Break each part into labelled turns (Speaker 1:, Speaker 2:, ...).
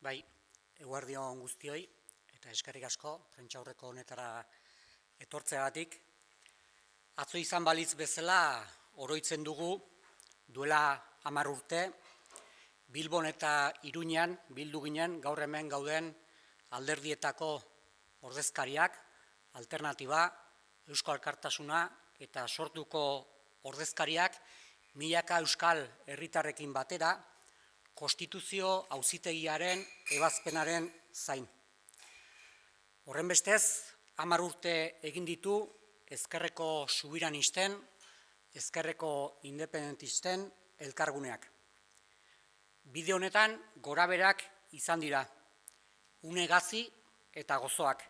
Speaker 1: Bai, eguerdi on guztioi, eta eskerrik asko, prentsaurreko honetara etortzeagatik. Atzo izan balitz bezala, oroitzen dugu, duela 10 urte, Bilbon eta Iruñan bildu ginen gaur hemen gauden alderdietako ordezkariak, alternatiba, Eusko Alkartasuna eta sortuko ordezkariak milaka euskal herritarrekin batera, konstituzio auzitegiaren ebazpenaren zain. Horrenbestez, 10 urte egin ditu ezkerreko subiranisten, ezkerreko independentisten elkarguneak. Bide honetan goraberak izan dira, une gazi eta gozoak,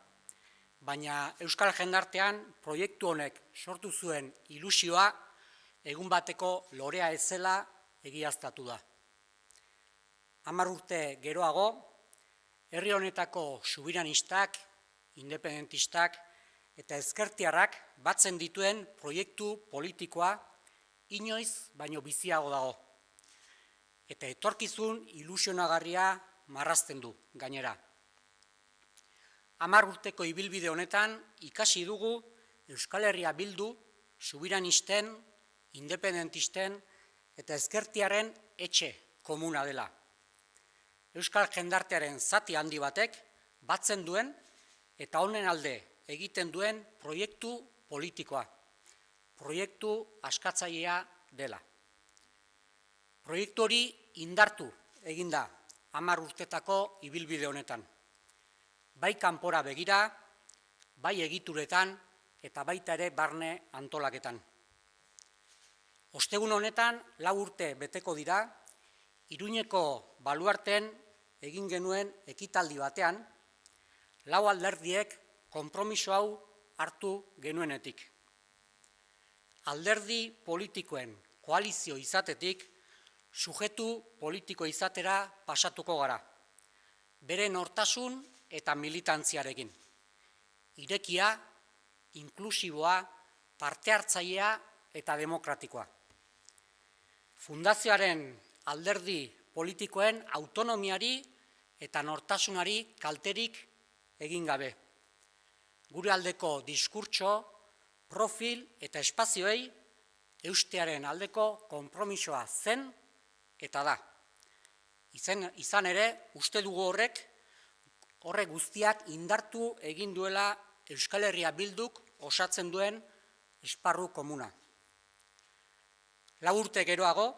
Speaker 1: baina euskal jendartean proiektu honek sortu zuen ilusioa egun bateko lorea ez zela egiaztatu da. 10 urte geroago, herri honetako subiranistak, independentistak eta ezkertiarrak batzen dituen proiektu politikoa inoiz baino biziago dago. Eta etorkizun ilusionagarria marrazten du gainera. 10 urteko ibilbide honetan ikasi dugu Euskal Herria bildu, subiranisten, independentisten eta ezkertiaren etxe komuna dela. Euskal jendartearen zati handi batek batzen duen eta honen alde egiten duen proiektu politikoa, proiektu askatzailea dela. Proiektu hori indartu eginda 10 urtetako ibilbide honetan. Bai kanpora begira, bai egituretan eta baita ere barne antolaketan. Ostegun honetan 4 urte beteko dira, Iruñeko baluarten egin genuen ekitaldi batean, 4 alderdiek konpromiso hau hartu genuenetik. Alderdi politikoen koalizio izatetik, sujetu politiko izatera pasatuko gara, bere nortasun eta militantziarekin. Irekia, inklusiboa, parte hartzailea eta demokratikoa. Fundazioaren alderdi politikoen autonomiari eta nortasunari kalterik egin gabe. Gure aldeko diskurtso, profil eta espazioei eustearen aldeko konpromisoa zen eta da. Izan ere, uste dugu horrek guztiak indartu egin duela Euskal Herria bilduk osatzen duen esparru komuna. 4 urte geroago,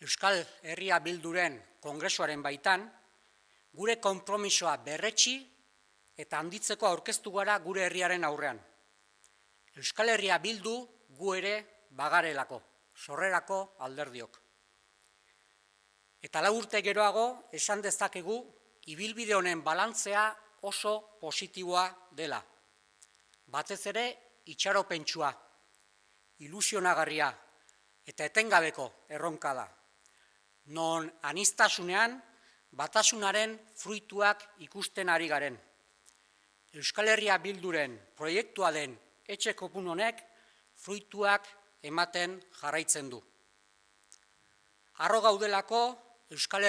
Speaker 1: Euskal Herria bilduren kongresuaren baitan, gure konpromisoa berretsi eta handitzeko aurkeztu gara gure herriaren aurrean. Euskal Herria bildu gu ere bagarelako, sorrerako alderdiok. Eta 4 urte geroago esan dezakegu ibilbide honen balantzea oso positiboa dela. Batez ere itxaropentsua, ilusionagarria eta etengabeko erronka da. Non aniztasunean batasunaren fruituak ikusten ari garen. Euskal Herria bilduren proiektua den etxe kopun honek fruituak ematen jarraitzen du. Harro gaudelako Euskal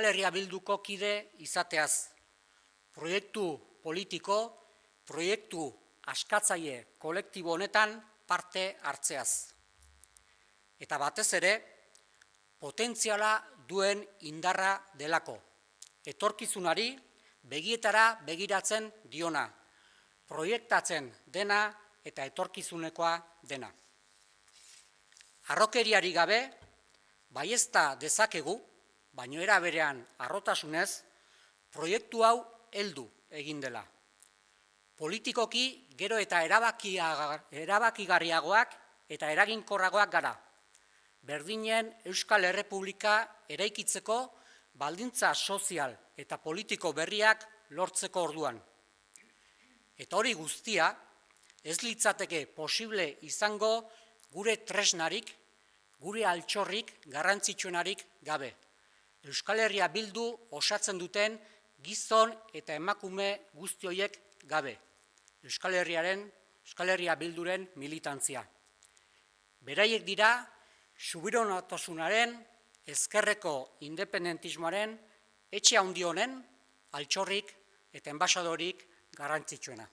Speaker 1: Herria bilduko kide izateaz, proiektu politiko, proiektu askatzaile kolektibo honetan parte hartzeaz. Eta batez ere, potentziala duen indarra delako, etorkizunari begietara begiratzen diona, proiektatzen dena eta etorkizunekoa dena. Harrokeriari gabe, baiezta dezakegu, baino era berean harrotasunez, proiektu hau heldu egin dela. Politikoki gero eta erabakigarriagoak eta eraginkorragoak gara. Berdinen Euskal Errepublika eraikitzeko baldintza sozial eta politiko berriak lortzeko orduan. Eta hori guztia ez litzateke posible izango gure tresnarik, gure altxorrik garrantzitsuenarik gabe. Euskal Herria bildu osatzen duten gizon eta emakume guzti horiek gabe. Euskal Herria bilduren militantzia. Beraiek dira subiranotasunaren, ezkerreko independentismoaren etxe handi honen altxorrik eta enbaxadorik garrantzitsuena.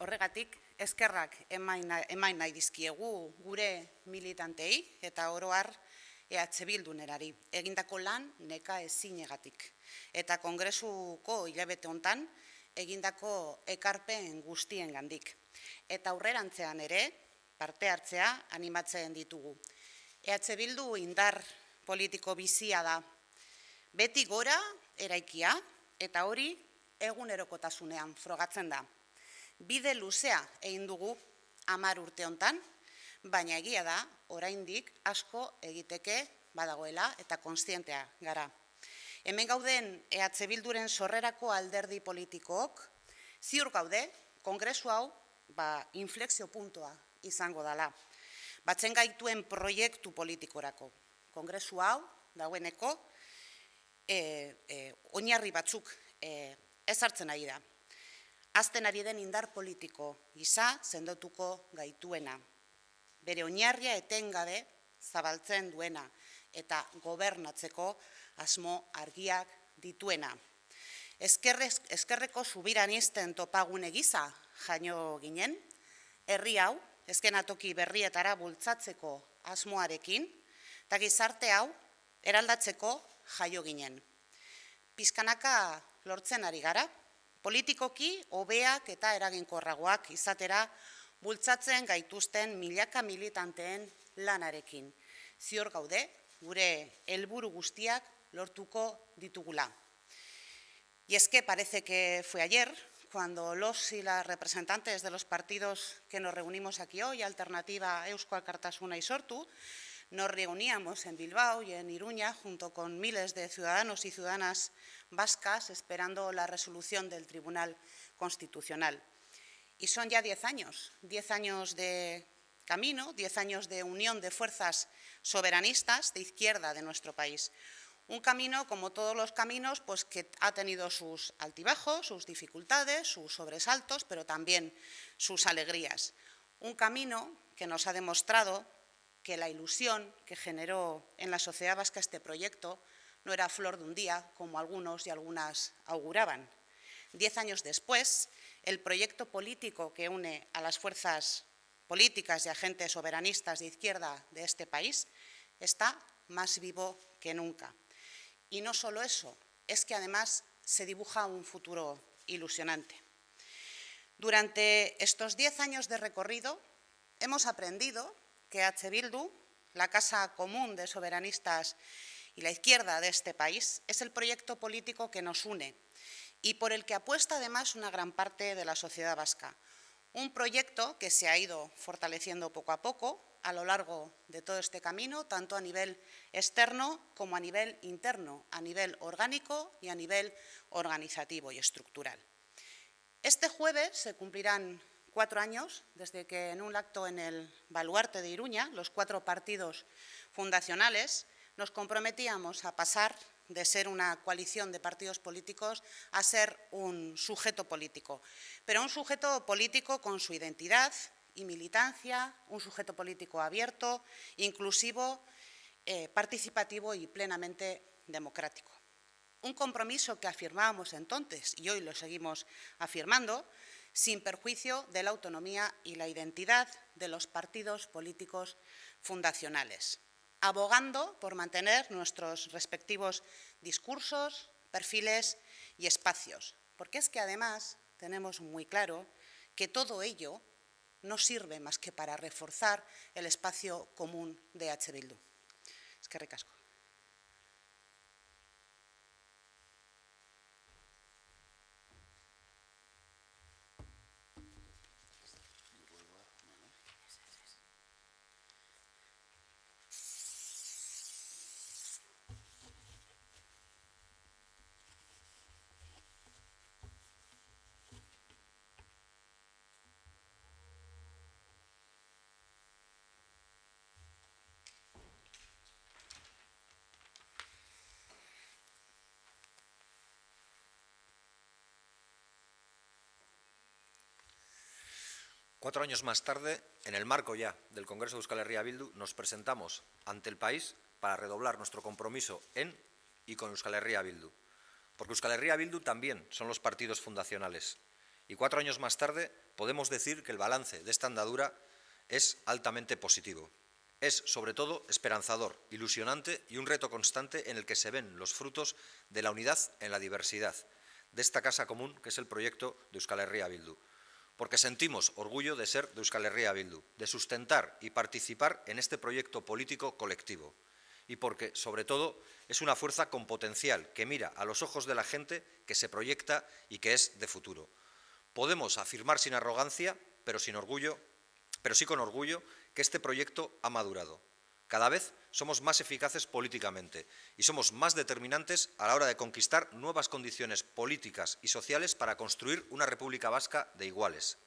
Speaker 2: Horregatik, eskerrak emain nahi dizkiegu gure militantei eta oro har EH Bildunerari egindako lan neka ezinegatik. Eta kongresuko hilabete hontan egindako ekarpen guztiengandik. Eta aurrerantzean ere parte hartzea animatzen ditugu. EH Bildu indar politiko bizia da. Beti gora eraikia eta hori egunerokotasunean frogatzen da. Bide luzea egin dugu 10 urte hontan, baina egia da, oraindik asko egiteke badagoela eta kontzientea gara. Hemen gauden EH Bilduren sorrerako alderdi politikook, ziur gaude, kongresu hau inflexio puntua izango dela. Batzen gaituen proiektu politikorako. Kongresu hau, dagoeneko, oinarri batzuk ezartzen ari da. Azten ari den indar politiko gisa sendotuko gaituena. Bere oinarria etengabe zabaltzen duena eta gobernatzeko asmo argiak dituena. Ezkerreko subiranisten topagune gisa jaino ginen, herri hau eskenatoki berrietara bultzatzeko asmoarekin eta gizarte hau eraldatzeko jaio ginen. Pizkanaka lortzen ari gara, politikoki hobeak eta eraginkorragoak izatera bultzatzen gaituzten milaka militanteen lanarekin. Zior gaude, gure helburu guztiak lortuko ditugula. Y es que parece que fue ayer cuando los y las representantes de los partidos que nos reunimos aquí hoy, Alternativa Eusko Alkartasuna y Sortu, nos reuníamos en Bilbao y en Iruña junto con miles de ciudadanos y ciudadanas vascas esperando la resolución del Tribunal Constitucional. Y son ya 10 años de camino, 10 años de unión de fuerzas soberanistas de izquierda de nuestro país. Un camino, como todos los caminos, pues que ha tenido sus altibajos, sus dificultades, sus sobresaltos, pero también sus alegrías. Un camino que nos ha demostrado que la ilusión que generó en la sociedad vasca este proyecto no era flor de un día, como algunos y algunas auguraban. 10 años después, el proyecto político que une a las fuerzas políticas y agentes soberanistas de izquierda de este país está más vivo que nunca. Y no solo eso, es que además se dibuja un futuro ilusionante. Durante estos 10 años de recorrido hemos aprendido que EH Bildu, la casa común de soberanistas y la izquierda de este país, es el proyecto político que nos une y por el que apuesta además una gran parte de la sociedad vasca. Un proyecto que se ha ido fortaleciendo poco a poco a lo largo de todo este camino, tanto a nivel externo como a nivel interno, a nivel orgánico y a nivel organizativo y estructural. Este jueves se cumplirán 4 años desde que en un acto en el Baluarte de Iruña, los 4 partidos fundacionales, nos comprometíamos a pasar de ser una coalición de partidos políticos a ser un sujeto político, pero un sujeto político con su identidad y militancia, un sujeto político abierto, inclusivo, participativo y plenamente democrático. Un compromiso que afirmábamos entonces y hoy lo seguimos afirmando, sin perjuicio de la autonomía y la identidad de los partidos políticos fundacionales, abogando por mantener nuestros respectivos discursos, perfiles y espacios, porque es que además tenemos muy claro que todo ello no sirve más que para reforzar el espacio común de EH Bildu. Eskerrik asko.
Speaker 3: 4 años más tarde, en el marco ya del Congreso de Euskal Herria Bildu, nos presentamos ante el país para redoblar nuestro compromiso en y con Euskal Herria Bildu. Porque Euskal Herria Bildu también son los partidos fundacionales. Y 4 años más tarde podemos decir que el balance de esta andadura es altamente positivo. Es, sobre todo, esperanzador, ilusionante y un reto constante en el que se ven los frutos de la unidad en la diversidad, de esta casa común que es el proyecto de Euskal Herria Bildu. Porque sentimos orgullo de ser de Euskal Herria Bildu, de sustentar y participar en este proyecto político colectivo. Y porque, sobre todo, es una fuerza con potencial que mira a los ojos de la gente, que se proyecta y que es de futuro. Podemos afirmar sin arrogancia, pero sí con orgullo, que este proyecto ha madurado. Cada vez somos más eficaces políticamente y somos más determinantes a la hora de conquistar nuevas condiciones políticas y sociales para construir una República Vasca de iguales.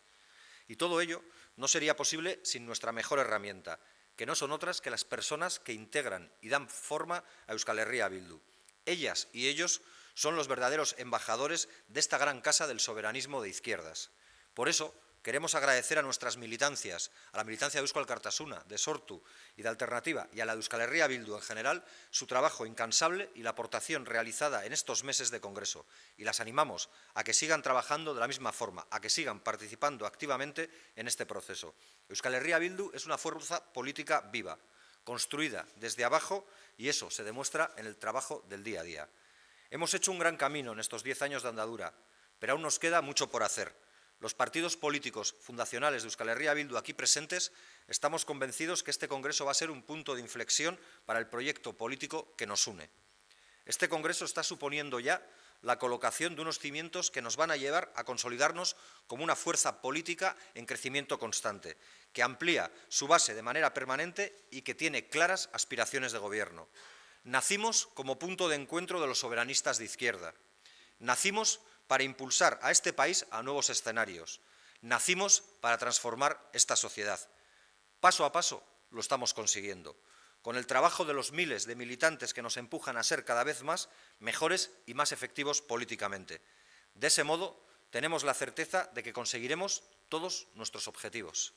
Speaker 3: Y todo ello no sería posible sin nuestra mejor herramienta, que no son otras que las personas que integran y dan forma a Euskal Herria Bildu. Ellas y ellos son los verdaderos embajadores de esta gran casa del soberanismo de izquierdas. Por eso, queremos agradecer a nuestras militancias, a la militancia de Eusko Alkartasuna, de Sortu y de Alternativa, y a la de Euskal Herria Bildu en general, su trabajo incansable y la aportación realizada en estos meses de Congreso. Y las animamos a que sigan trabajando de la misma forma, a que sigan participando activamente en este proceso. Euskal Herria Bildu es una fuerza política viva, construida desde abajo, y eso se demuestra en el trabajo del día a día. Hemos hecho un gran camino en estos 10 años de andadura, pero aún nos queda mucho por hacer. Los partidos políticos fundacionales de Euskal Herria Bildu aquí presentes estamos convencidos que este Congreso va a ser un punto de inflexión para el proyecto político que nos une. Este Congreso está suponiendo ya la colocación de unos cimientos que nos van a llevar a consolidarnos como una fuerza política en crecimiento constante, que amplía su base de manera permanente y que tiene claras aspiraciones de gobierno. Nacimos como punto de encuentro de los soberanistas de izquierda. Nacimos para impulsar a este país a nuevos escenarios. Nacimos para transformar esta sociedad. Paso a paso lo estamos consiguiendo, con el trabajo de los miles de militantes que nos empujan a ser cada vez más mejores y más efectivos políticamente. De ese modo, tenemos la certeza de que conseguiremos todos nuestros objetivos.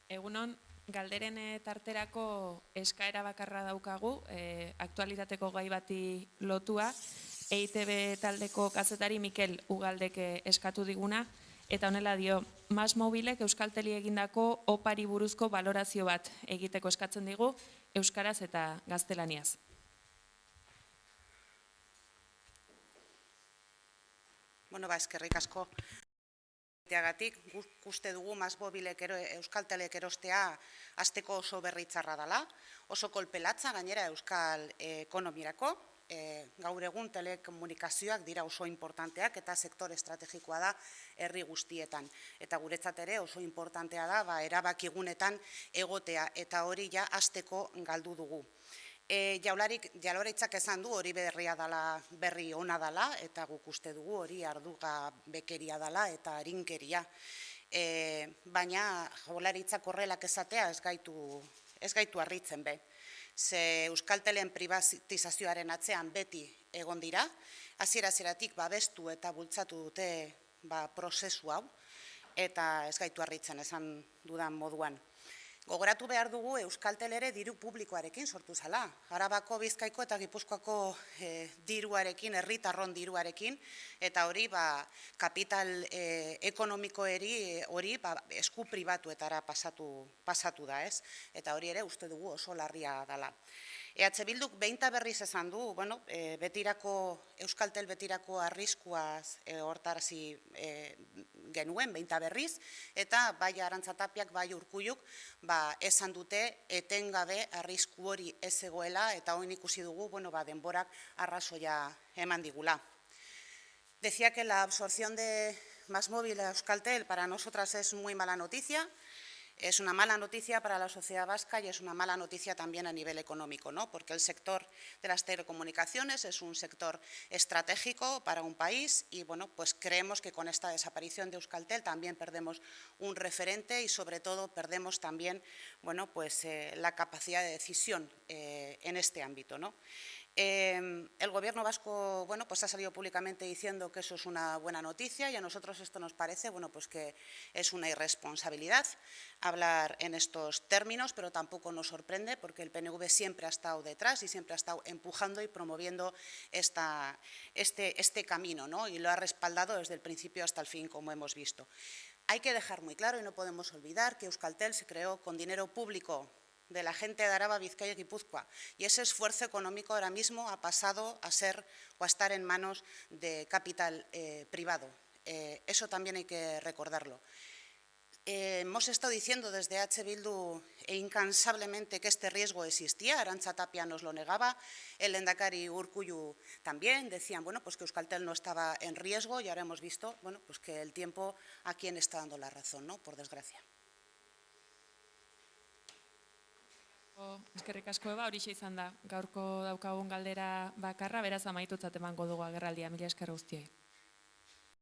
Speaker 4: Egunon, galderen tarterako eskaera bakarra daukagu, aktualitateko gai bati lotua, EITB taldeko kazetari Mikel Ugaldek eskatu diguna, eta honela dio, MásMóvilek Euskalteli egindako opari buruzko balorazio bat egiteko eskatzen digu, euskaraz eta gaztelaniaz.
Speaker 2: Bueno, eskerrik asko. Uste dugu MásMóvilek Euskaltelek erostea hasteko oso berritzarra dela, oso kolpelatza gainera euskal ekonomirako. Gaur egun telekomunikazioak dira oso importanteak eta sektore estrategikoa da herri guztietan. Eta guretzat ere oso importantea da erabakigunetan egotea eta hori ja hasteko galdu dugu. Jaurlaritzak esan du hori berri ona dela eta guk uste dugu hori arduga bekeria dela eta arinkeria. Baina Jaurlaritzak horrelak esatea ez gaitu harritzen be. Ze Euskaltelen privatizazioaren atzean beti egon dira, hasiera-hasieratik babestu eta bultzatu dute prozesu hau, eta ez gaitu harritzen esan dudan moduan. Gogoratu behar dugu Euskaltel ere diru publikoarekin sortu zela. Arabako, Bizkaiko eta Gipuzkoako diruarekin, herritarron diruarekin, eta hori kapital ekonomikoeri hori esku pribatuetara pasatu da, ez? Eta hori ere uste dugu oso larria dela. EH Bilduk behin eta berriz esan du, Euskaltel betirako arriskuaz hortarazi genuen, behin eta berriz, eta bai Arantza Tapiak, bai Urkulluk, esan dute etengabe arrisku hori ez egoela, eta hori ikusi dugu, denborak arrazoia eman digula. Decía que la absorción de MásMóvil a Euskaltel para nosotras es muy mala noticia. Es una mala noticia para la sociedad vasca y es una mala noticia también a nivel económico, ¿no? Porque el sector de las telecomunicaciones es un sector estratégico para un país y creemos que con esta desaparición de Euskaltel también perdemos un referente y sobre todo perdemos también la capacidad de decisión en este ámbito, ¿no? El Gobierno vasco, bueno, pues ha salido públicamente diciendo que eso es una buena noticia y a nosotros esto nos parece, bueno, pues que es una irresponsabilidad hablar en estos términos, pero tampoco nos sorprende porque el PNV siempre ha estado detrás y siempre ha estado empujando y promoviendo este camino, ¿no? Y lo ha respaldado desde el principio hasta el fin, como hemos visto. Hay que dejar muy claro y no podemos olvidar que Euskaltel se creó con dinero público de la gente de Araba, Vizcaya y Guipúzcoa. Y ese esfuerzo económico ahora mismo ha pasado a ser o a estar en manos de capital privado. Eso también hay que recordarlo. Hemos estado diciendo desde H. Bildu incansablemente que este riesgo existía. Arantxa Tapia nos lo negaba, el lehendakari Urkullu también. Decían, bueno, pues que Euskaltel no estaba en riesgo y ahora hemos visto, bueno, pues que el tiempo a quien está dando la razón, ¿no? Por desgracia.
Speaker 4: Eskerrik asko, horixe izan da. Gaurko daukagun galdera bakarra, beraz amaitutzat emango dugu agerraldia. Mila esker guztioi.